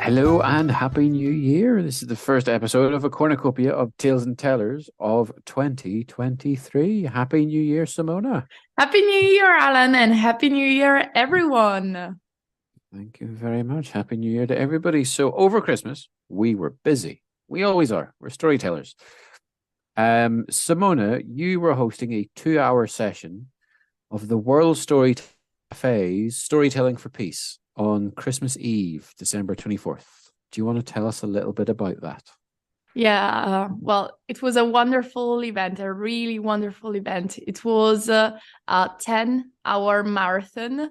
Hello and Happy New Year. This is the first episode of a cornucopia of Tales and Tellers of 2023. Happy New Year, Simona. Happy New Year, Alan, and Happy New Year, everyone. Thank you very much. Happy New Year to everybody. So over Christmas, we were busy. We always are. We're storytellers. Simona, you were hosting a 2-hour session of the World Story Cafe's Storytelling for Peace on Christmas Eve, December 24th. Do you want to tell us a little bit about that? Yeah, well, it was a wonderful event, a really wonderful event. It was a 10-hour marathon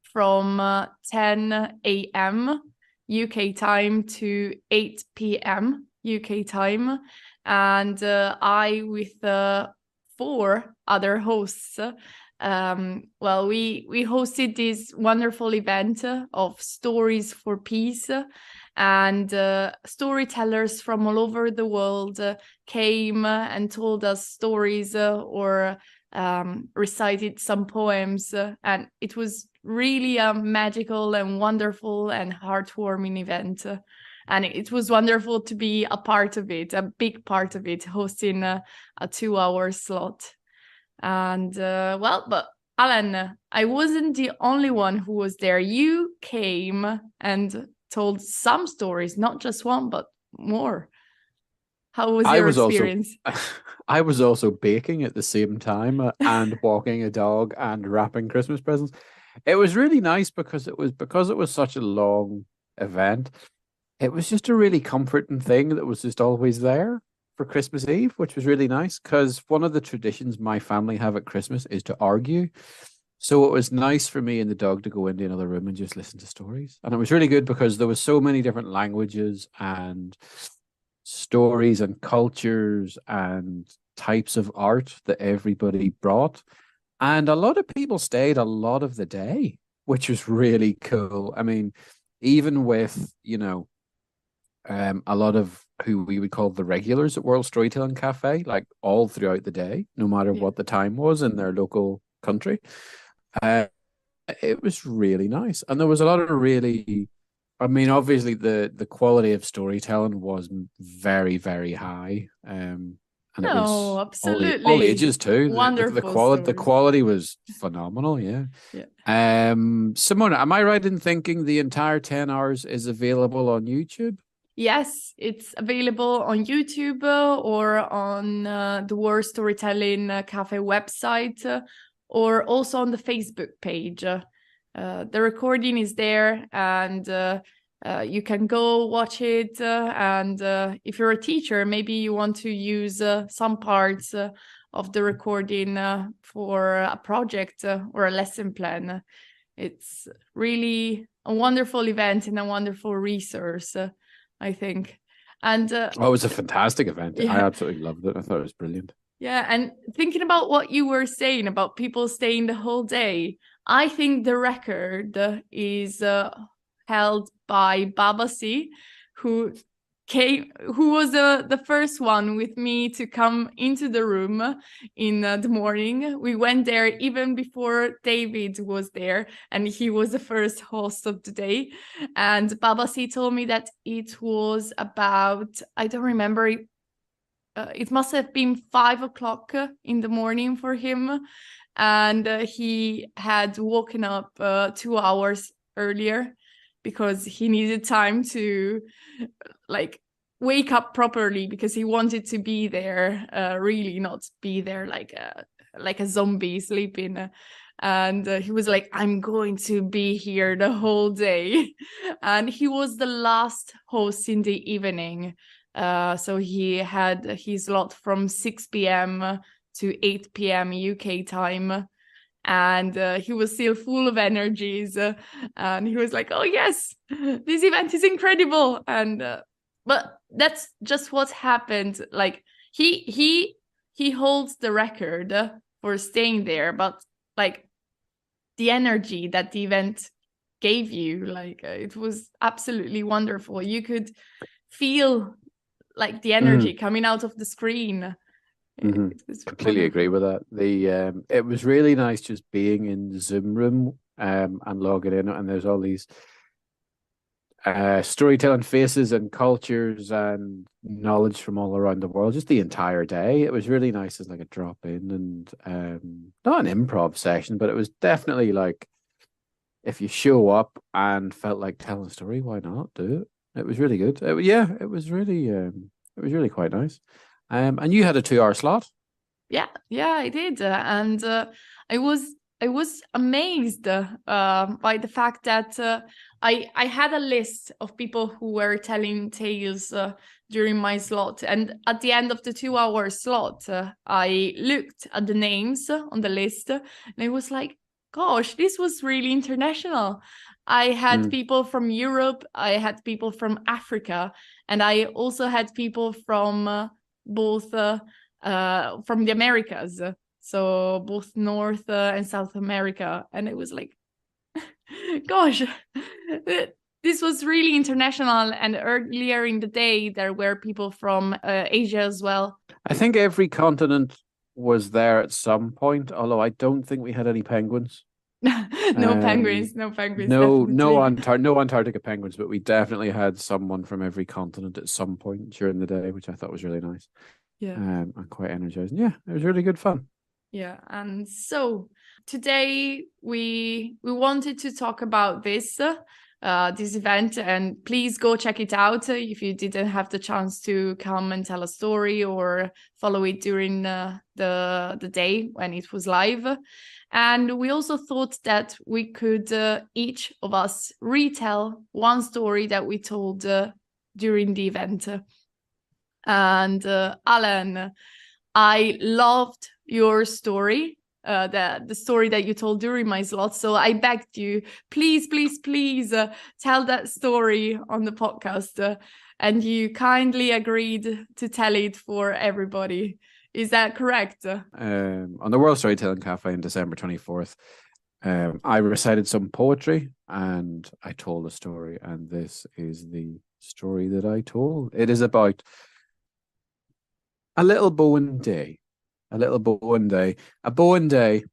from 10 a.m. UK time to 8 p.m. UK time. And I, with 4 other hosts, we hosted this wonderful event of Stories for Peace, and storytellers from all over the world came and told us stories or recited some poems, and it was really a magical and wonderful and heartwarming event. And it was wonderful to be a part of it, a big part of it, hosting a 2-hour slot. And but Alan, I wasn't the only one who was there. You came and told some stories, not just one, but more. How was I your was also experience? I was also baking at the same time and walking a dog and wrapping Christmas presents. It was really nice because it was such a long event. It was just a really comforting thing that was just always there for Christmas Eve, which was really nice because one of the traditions my family have at Christmas is to argue. So it was nice for me and the dog to go into another room and just listen to stories. And it was really good because there was so many different languages and stories and cultures and types of art that everybody brought. And a lot of people stayed a lot of the day, which was really cool. I mean, even with, a lot of who we would call the regulars at World Storytelling Cafe, like all throughout the day, no matter Yeah. what the time was in their local country. Uh, it was really nice. And there was a lot of really, I mean, obviously the quality of storytelling was very, very high. And it No, was all absolutely. ages too. Wonderful The stories. quality was phenomenal, yeah. Yeah. Simona, am I right in thinking the entire 10 hours is available on YouTube? Yes, it's available on YouTube or on the World Storytelling Cafe website, or also on the Facebook page. The recording is there, and you can go watch it. And if you're a teacher, maybe you want to use some parts of the recording for a project or a lesson plan. It's really a wonderful event and a wonderful resource, I think. And Oh, it was a fantastic event. I yeah, absolutely loved it. I thought it was brilliant. yeah. And thinking about what you were saying about people staying the whole day, I think the record is held by Babasi, who who was the first one with me to come into the room in the morning. We went there even before David was there, and he was the first host of the day. And Babasi told me that it was about, I don't remember, it must have been 5 o'clock in the morning for him, and he had woken up 2 hours earlier because he needed time to like wake up properly, because he wanted to be there, really not be there like a zombie sleeping. And he was like, I'm going to be here the whole day. And he was the last host in the evening. So he had his slot from 6 p.m. to 8 p.m. UK time. And he was still full of energies. And he was like, oh, yes, this event is incredible. And but that's just what happened. Like he holds the record for staying there, but like the energy that the event gave you, like it was absolutely wonderful. You could feel like the energy Mm, coming out of the screen. hmm. It was Completely agree wonderful. with that. It was really nice just being in the Zoom room and logging in, and there's all these storytelling faces and cultures and knowledge from all around the world, just the entire day. It was really nice as like a drop in and not an improv session, but it was definitely like if you show up and felt like telling a story, why not do it? It was really good. Yeah, it was really quite nice. And you had a 2 hour slot. Yeah, I did, and I was amazed by the fact that I had a list of people who were telling tales during my slot, and at the end of the 2 hour slot, I looked at the names on the list, and I was like, "Gosh, this was really international." I had people from Europe, I had people from Africa, and I also had people from both. From the Americas, so both North and South America, and it was like, gosh, this was really international. And earlier in the day, there were people from Asia as well. I think every continent was there at some point, although I don't think we had any penguins. No penguins, no penguins. No, Definitely. no Antarctica penguins, but we definitely had someone from every continent at some point during the day, which I thought was really nice. Yeah. And quite energizing. Yeah, it was really good fun. Yeah, and so today we wanted to talk about this this event, and please go check it out if you didn't have the chance to come and tell a story or follow it during the day when it was live. And we also thought that we could each of us retell one story that we told during the event. And Alan, I loved your story, the story that you told during my slot. So I begged you, please, please, please tell that story on the podcast. And you kindly agreed to tell it for everybody. Is that correct? On the World Storytelling Cafe on December 24th, I recited some poetry and I told a story. And this is the story that I told. It is about a little Bowen day. A little Bowen day. A Bowen day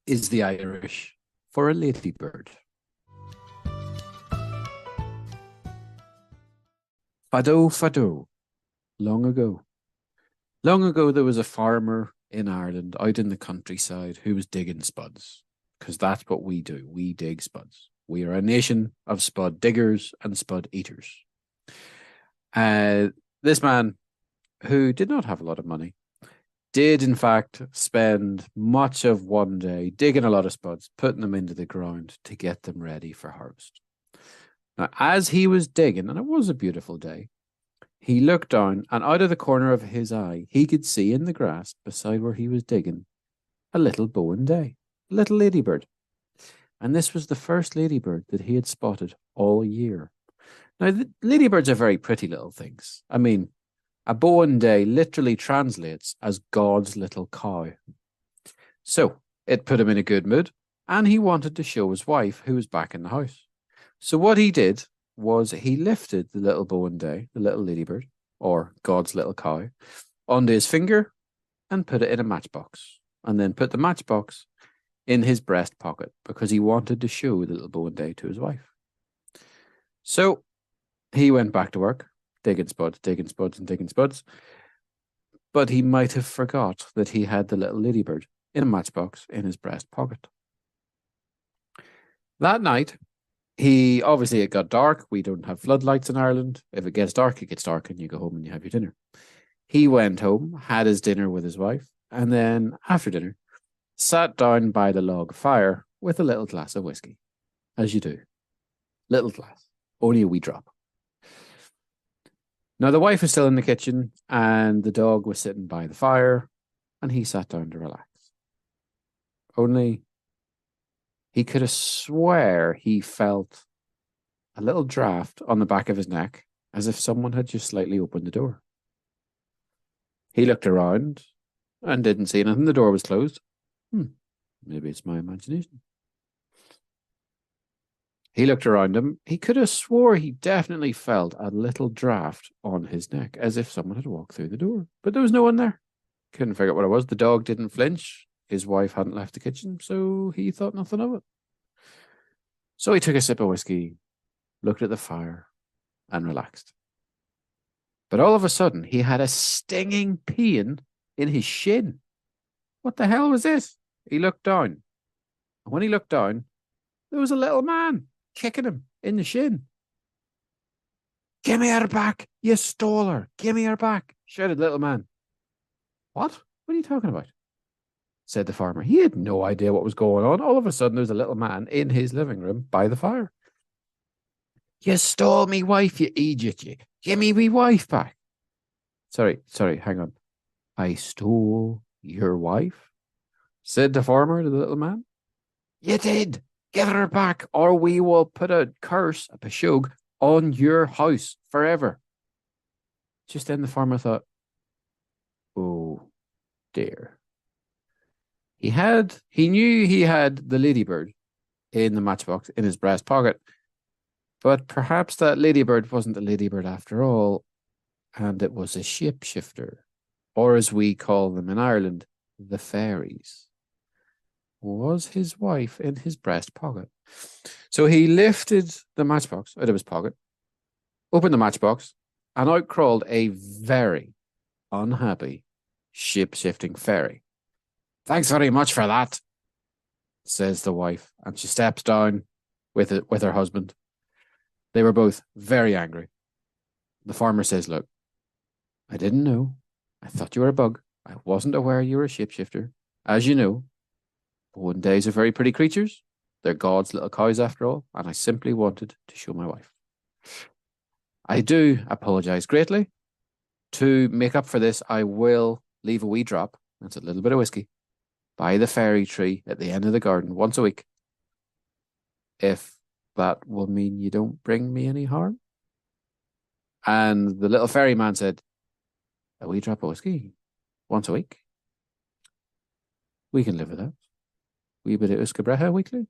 is the Irish for a ladybird. Fado, fado. Long ago. Long ago, there was a farmer in Ireland out in the countryside who was digging spuds, because that's what we do. We dig spuds. We are a nation of spud diggers and spud eaters. This man, who did not have a lot of money, did in fact spend much of one day digging a lot of spuds, putting them into the ground to get them ready for harvest. Now, as he was digging, and it was a beautiful day, he looked down, and out of the corner of his eye, he could see in the grass beside where he was digging a little Bowen day, a little ladybird. And this was the first ladybird that he had spotted all year. Now, ladybirds are very pretty little things. I mean, a Bowen day literally translates as God's little cow. So it put him in a good mood, and he wanted to show his wife, who was back in the house. So what he did was he lifted the little Bowen day, the little ladybird, or God's little cow, onto his finger and put it in a matchbox, and then put the matchbox in his breast pocket because he wanted to show the little Bowen day to his wife. So he went back to work, digging spuds, digging spuds, and digging spuds. But he might have forgot that he had the little ladybird in a matchbox in his breast pocket. That night, it got dark. We don't have floodlights in Ireland. If it gets dark, and you go home and you have your dinner. He went home, had his dinner with his wife, and then after dinner, sat down by the log fire with a little glass of whiskey, as you do. Little glass, only a wee drop. Now, the wife was still in the kitchen, and the dog was sitting by the fire, and he sat down to relax. Only he could have swear he felt a little draft on the back of his neck, as if someone had just slightly opened the door. He looked around and didn't see anything. The door was closed. Maybe it's my imagination. He looked around him. He could have swore he definitely felt a little draft on his neck, as if someone had walked through the door. But there was no one there. Couldn't figure out what it was. The dog didn't flinch. His wife hadn't left the kitchen, so he thought nothing of it. So he took a sip of whiskey, looked at the fire, and relaxed. But all of a sudden, he had a stinging pain in his shin. What the hell was this? He looked down. And when he looked down, there was a little man kicking him in the shin. Give me her back, you stole her. Give me her back, shouted the little man. What? What are you talking about? Said the farmer. He had no idea what was going on. All of a sudden, there's a little man in his living room by the fire. You stole me wife, you idiot, you. Give me wife back. Sorry, hang on. I stole your wife? Said the farmer to the little man. You did. Give her back, or we will put a curse, a pashug, on your house forever. Just then the farmer thought, oh dear. He knew he had the ladybird in the matchbox in his breast pocket, but perhaps that ladybird wasn't a ladybird after all, and it was a shapeshifter, or as we call them in Ireland, the fairies. Was his wife in his breast pocket? So he lifted the matchbox out of his pocket, opened the matchbox, and out crawled a very unhappy shape-shifting fairy. Thanks very much for that, says the wife, and she steps down with her husband. They were both very angry. The farmer says, look, I didn't know. I thought you were a bug. I wasn't aware you were a shapeshifter. As you know, Bowendays are very pretty creatures. They're God's little cows after all, and I simply wanted to show my wife. I do apologise greatly. To make up for this, I will leave a wee drop, that's a little bit of whiskey, by the fairy tree at the end of the garden once a week. If that will mean you don't bring me any harm. And the little fairy man said, a wee drop of whiskey once a week? We can live with that. Wee bit of Uscabreha weekly?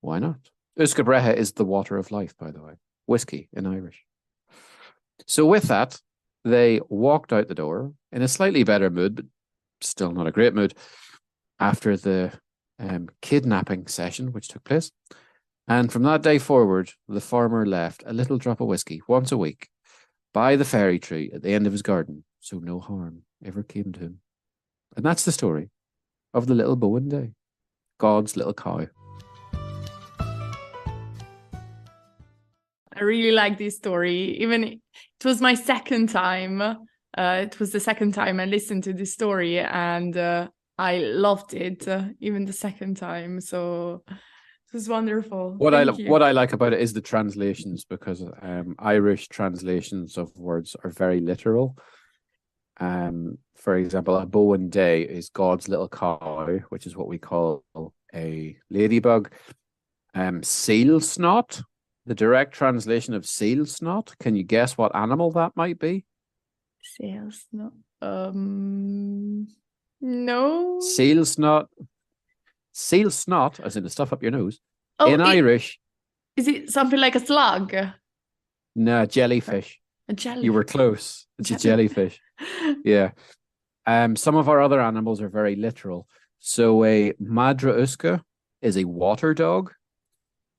Why not? Uscabreha is the water of life, by the way. Whiskey in Irish. So with that, they walked out the door in a slightly better mood, but still not a great mood, after the kidnapping session which took place. And from that day forward, the farmer left a little drop of whiskey once a week by the fairy tree at the end of his garden, so no harm ever came to him. And that's the story of the little Bowenday, God's little cow. I really like this story. Even it was my second time. It was the second time I listened to this story, and I loved it even the second time. So it was wonderful. What I like about it is the translations, because Irish translations of words are very literal. For example, a Bowenday is God's little cow, which is what we call a ladybug. Seal snot, the direct translation of seal snot. Can you guess what animal that might be? Seal snot. No. Seal snot. Seal snot, as in the stuff up your nose. Oh, in Irish. Is it something like a slug? No, jellyfish. A jellyfish. You were close. It's a jellyfish. Yeah. Some of our other animals are very literal. So a Madra Uska is a water dog,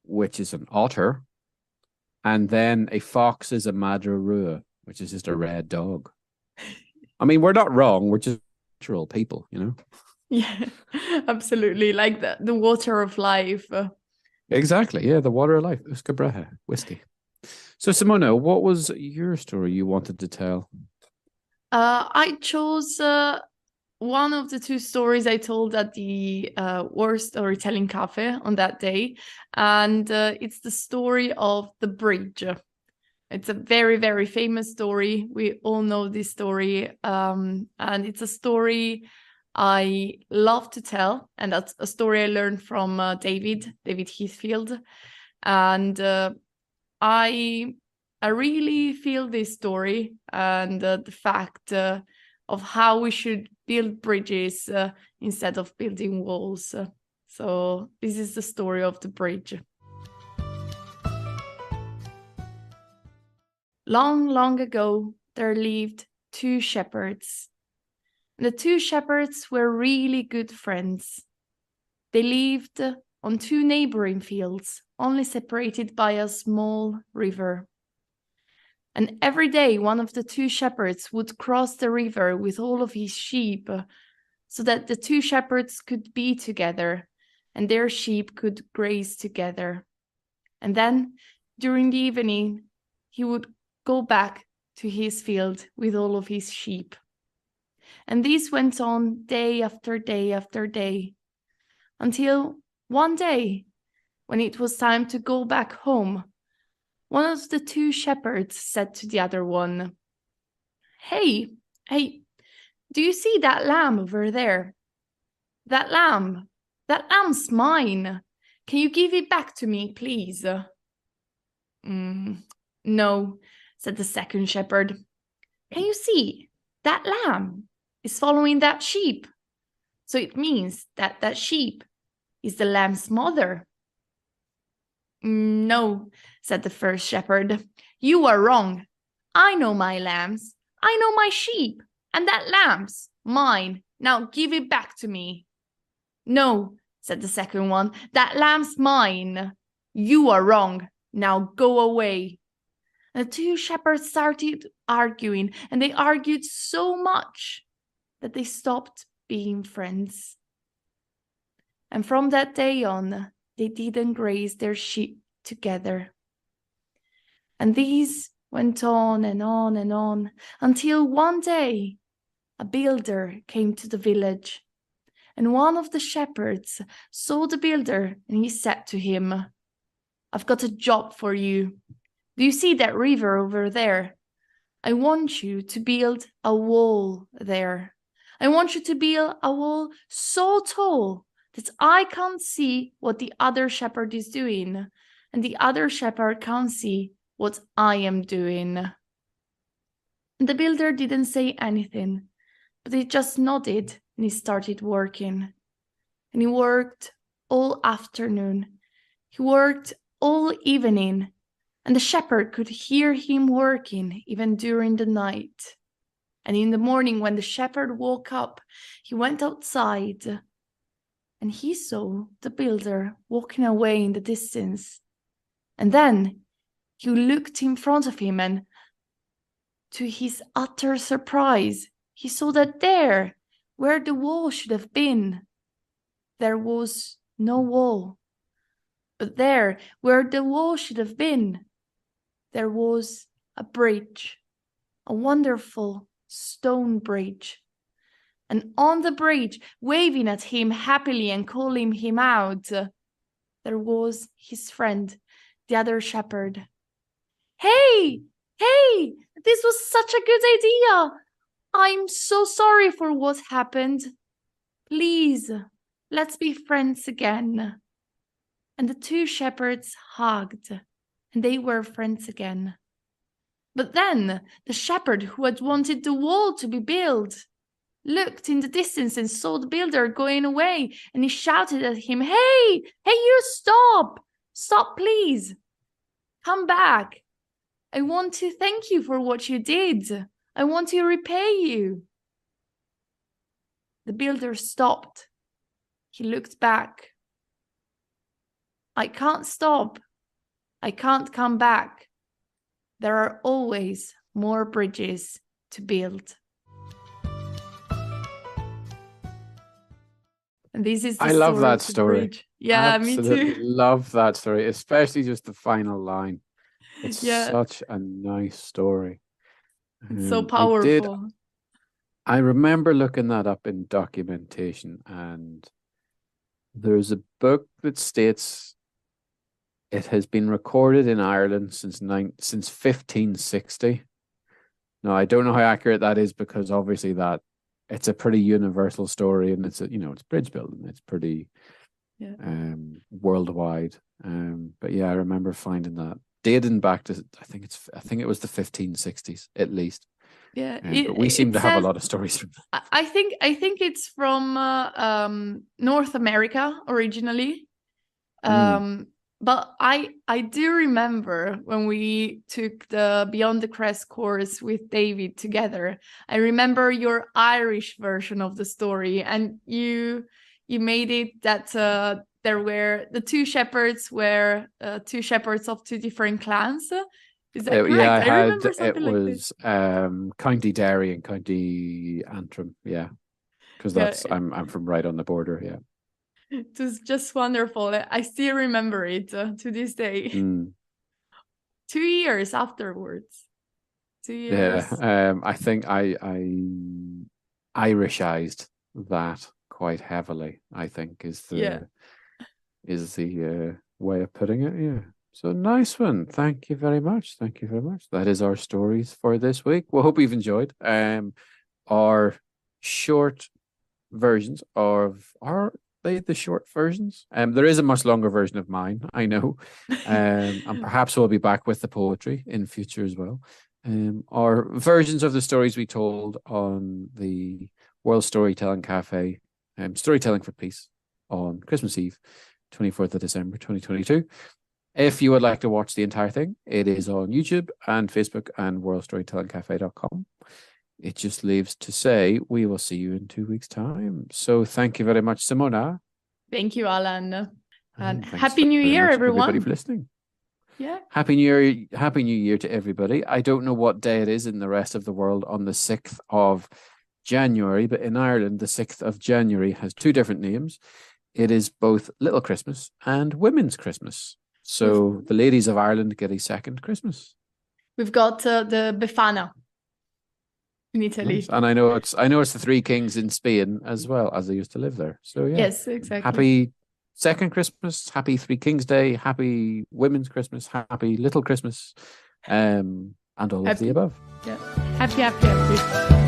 which is an otter. And then a fox is a Madra Rua, which is just a red dog. I mean, we're not wrong. We're just literal people, you know? Yeah, absolutely. Like the water of life. Exactly. Yeah, the water of life. Uscabreha, whiskey. So, Simona, what was your story you wanted to tell? I chose one of the two stories I told at the World Storytelling Cafe on that day. And it's the story of the bridge. It's a very, very famous story. We all know this story. And it's a story I love to tell. And that's a story I learned from David Heathfield. And I really feel this story and the fact of how we should build bridges instead of building walls. So this is the story of the bridge. Long, long ago, there lived two shepherds. The two shepherds were really good friends. They lived on two neighboring fields, only separated by a small river. And every day one of the two shepherds would cross the river with all of his sheep, so that the two shepherds could be together and their sheep could graze together. And then, during the evening, he would go back to his field with all of his sheep. And this went on day after day after day, until one day, when it was time to go back home, one of the two shepherds said to the other one, Hey, do you see that lamb over there? That lamb's mine. Can you give it back to me, please? No, said the second shepherd. Can you see? That lamb is following that sheep. So it means that that sheep is the lamb's mother. No, said the first shepherd. You are wrong. I know my lambs. I know my sheep. And that lamb's mine. Now give it back to me. No, said the second one. That lamb's mine. You are wrong. Now go away. And the two shepherds started arguing, and they argued so much that they stopped being friends. And from that day on, they didn't graze their sheep together. And these went on and on and on, until one day a builder came to the village. And one of the shepherds saw the builder, and he said to him, I've got a job for you. Do you see that river over there? I want you to build a wall there. I want you to build a wall so tall that I can't see what the other shepherd is doing, and the other shepherd can't see what I am doing. And the builder didn't say anything, but he just nodded and he started working. And he worked all afternoon. He worked all evening, and the shepherd could hear him working even during the night. And in the morning, when the shepherd woke up, he went outside and he saw the builder walking away in the distance. And then he looked in front of him, and to his utter surprise, he saw that there, where the wall should have been, there was no wall. But there, where the wall should have been, there was a bridge, a wonderful stone bridge. And on the bridge, waving at him happily and calling him out, there was his friend, the other shepherd. Hey, this was such a good idea. I'm so sorry for what happened. Please, let's be friends again. And the two shepherds hugged, and they were friends again. But then the shepherd who had wanted the wall to be built looked in the distance and saw the builder going away, and he shouted at him, Hey, you stop! Stop, please! Come back! I want to thank you for what you did. I want to repay you. The builder stopped. He looked back. I can't stop. I can't come back. There are always more bridges to build. And this is the I love story that of the story. bridge. Yeah, Absolutely me too. love that story, especially just the final line. It's Yeah, such a nice story. it's so I powerful. remember looking that up in documentation, and there's a book that states it has been recorded in Ireland since 1560. Now, I don't know how accurate that is, because obviously that it's a pretty universal story, and it's it's bridge building. It's pretty worldwide. But yeah, I remember finding that dating back to I think it was the 1560s at least. Yeah, But we seem to have a lot of stories from that. I think it's from North America originally. But I do remember when we took the Beyond the Crest course with David together. I remember your Irish version of the story, and you made it that there were the two shepherds were two shepherds of two different clans. Is that correct? Yeah, I remember something it like this. was County Derry and County Antrim. Yeah, because that's I'm from right on the border. Yeah. It was just wonderful. I still remember it to this day. 2 years afterwards. 2 years. Yeah. I think I Irishized that quite heavily, I think is the way of putting it. Yeah. So nice one. Thank you very much. Thank you very much. That is our stories for this week. We hope you've enjoyed our short versions of the short versions. There is a much longer version of mine, I know. And perhaps we'll be back with the poetry in future as well. Our versions of the stories we told on the World Storytelling Cafe, Storytelling for Peace on Christmas Eve, 24th of December, 2022. If you would like to watch the entire thing, it is on YouTube and Facebook and worldstorytellingcafe.com. It just leaves to say we will see you in 2 weeks' time. So thank you very much, Simona. Thank you, Alan. And Happy New Year, everyone. Everybody for listening. Yeah. Happy New Year to everybody. I don't know what day it is in the rest of the world on the 6th of January, but in Ireland, the 6th of January has two different names. It is both Little Christmas and Women's Christmas. So the ladies of Ireland get a second Christmas. We've got the Befana in Italy. Nice. And I know it's the Three Kings in Spain as well, as I used to live there. So yeah. Yes, exactly. Happy second Christmas, happy Three Kings Day, happy Women's Christmas, happy Little Christmas, and all of the above. Yeah. Happy.